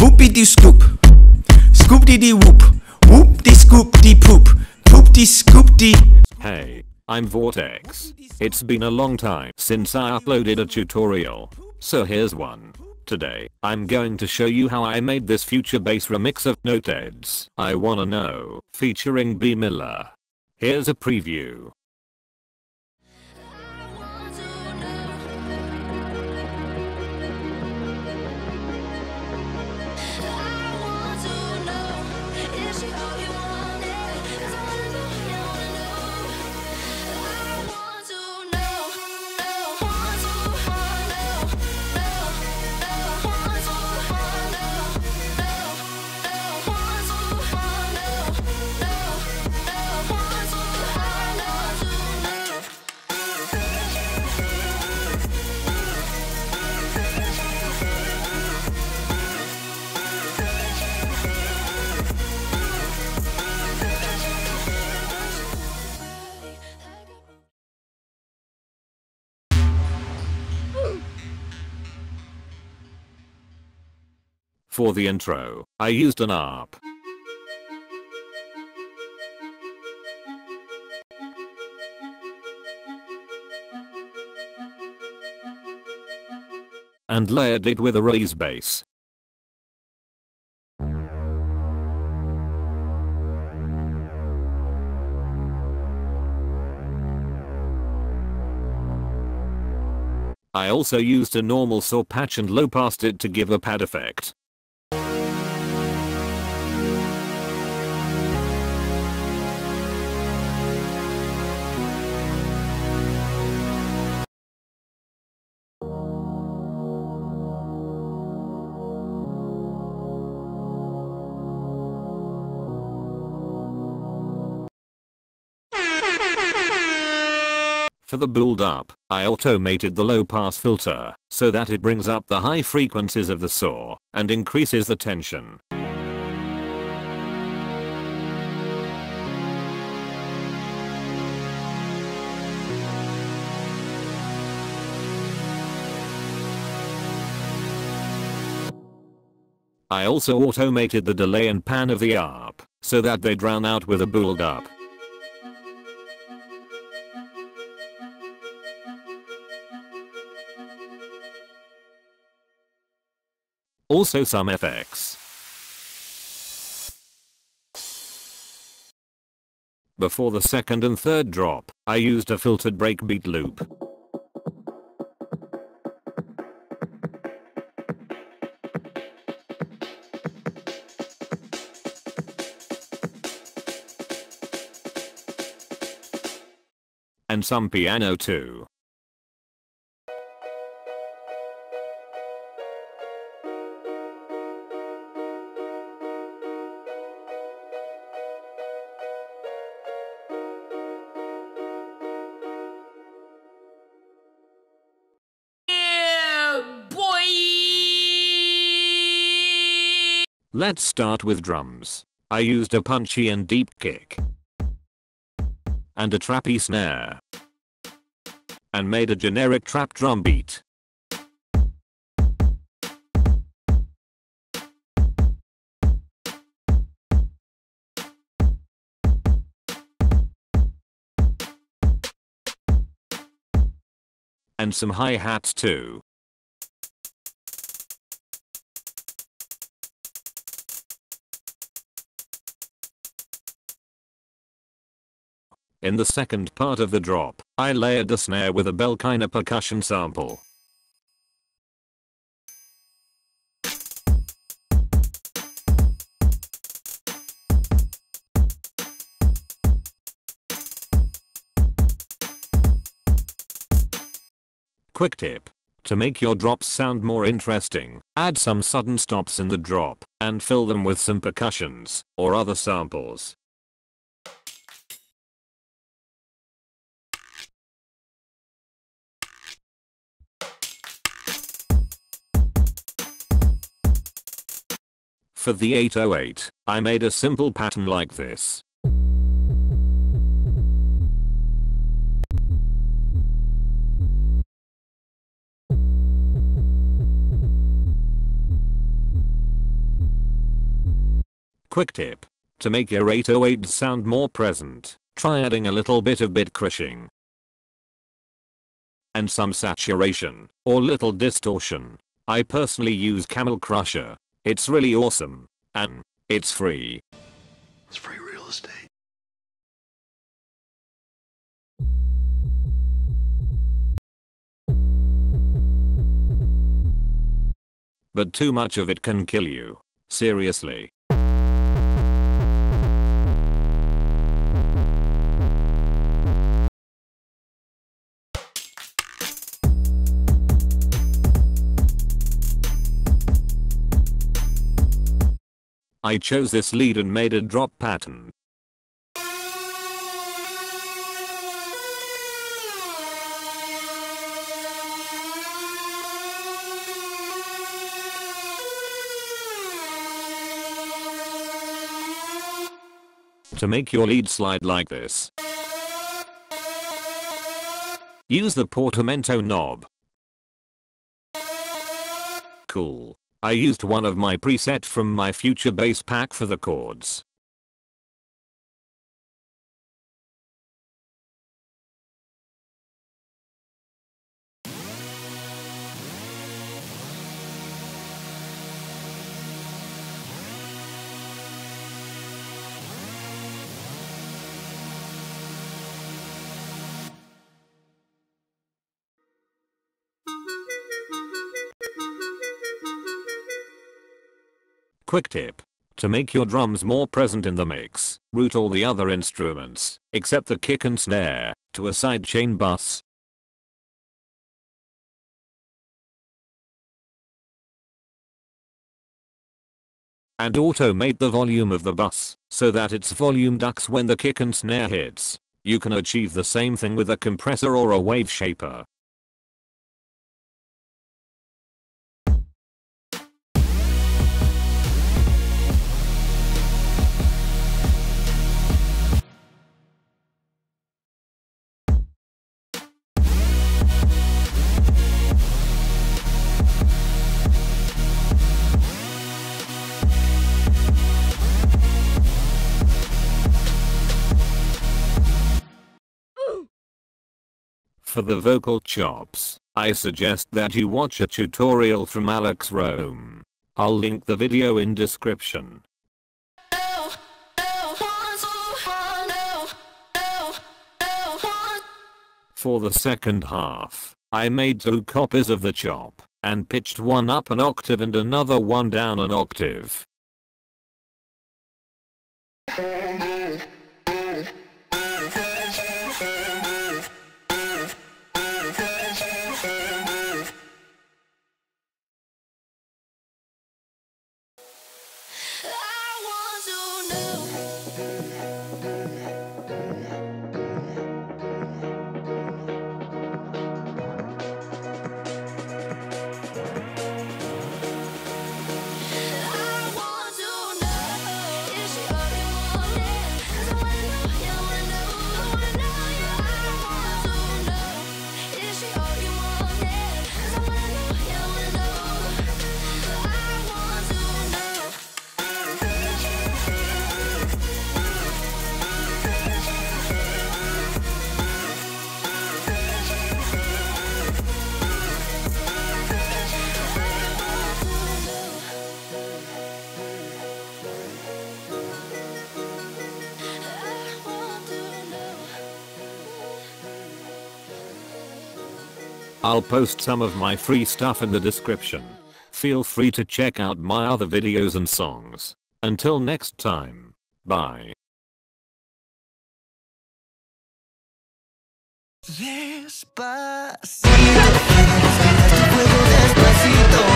Whoopity scoop, scoop dee dee whoop, whoop dee scoop dee poop, poop dee scoop dee. Hey, I'm VortX. It's been a long time since I uploaded a tutorial, so here's one. Today, I'm going to show you how I made this future bass remix of Noteheads I Wanna Know, featuring B. Miller. Here's a preview. For the intro, I used an ARP. And layered it with a raise bass. I also used a normal saw patch and low passed it to give a pad effect. For the build up, I automated the low pass filter so that it brings up the high frequencies of the saw and increases the tension. I also automated the delay and pan of the ARP so that they drown out with a build up. Also some FX. Before the second and third drop, I used a filtered breakbeat loop. And some piano too. Let's start with drums. I used a punchy and deep kick. And a trappy snare. And made a generic trap drum beat. And some hi-hats too. In the second part of the drop, I layered the snare with a bell kinda percussion sample. Quick tip. To make your drops sound more interesting, add some sudden stops in the drop and fill them with some percussions or other samples. For the 808, I made a simple pattern like this. Quick tip. To make your 808s sound more present, try adding a little bit of bit crushing and some saturation or little distortion. I personally use Camel Crusher. It's really awesome and it's free. It's free real estate. But too much of it can kill you. Seriously. I chose this lead and made a drop pattern. To make your lead slide like this, use the portamento knob. Cool. I used one of my preset from my future bass pack for the chords. Quick tip. To make your drums more present in the mix, route all the other instruments, except the kick and snare, to a sidechain bus. And automate the volume of the bus, so that its volume ducks when the kick and snare hits. You can achieve the same thing with a compressor or a wave shaper. For the vocal chops, I suggest that you watch a tutorial from Alex Rome. I'll link the video in description. For the second half, I made 2 copies of the chop, and pitched one up an octave and another one down an octave. I'll post some of my free stuff in the description. Feel free to check out my other videos and songs. Until next time, bye. Despacito, despacito.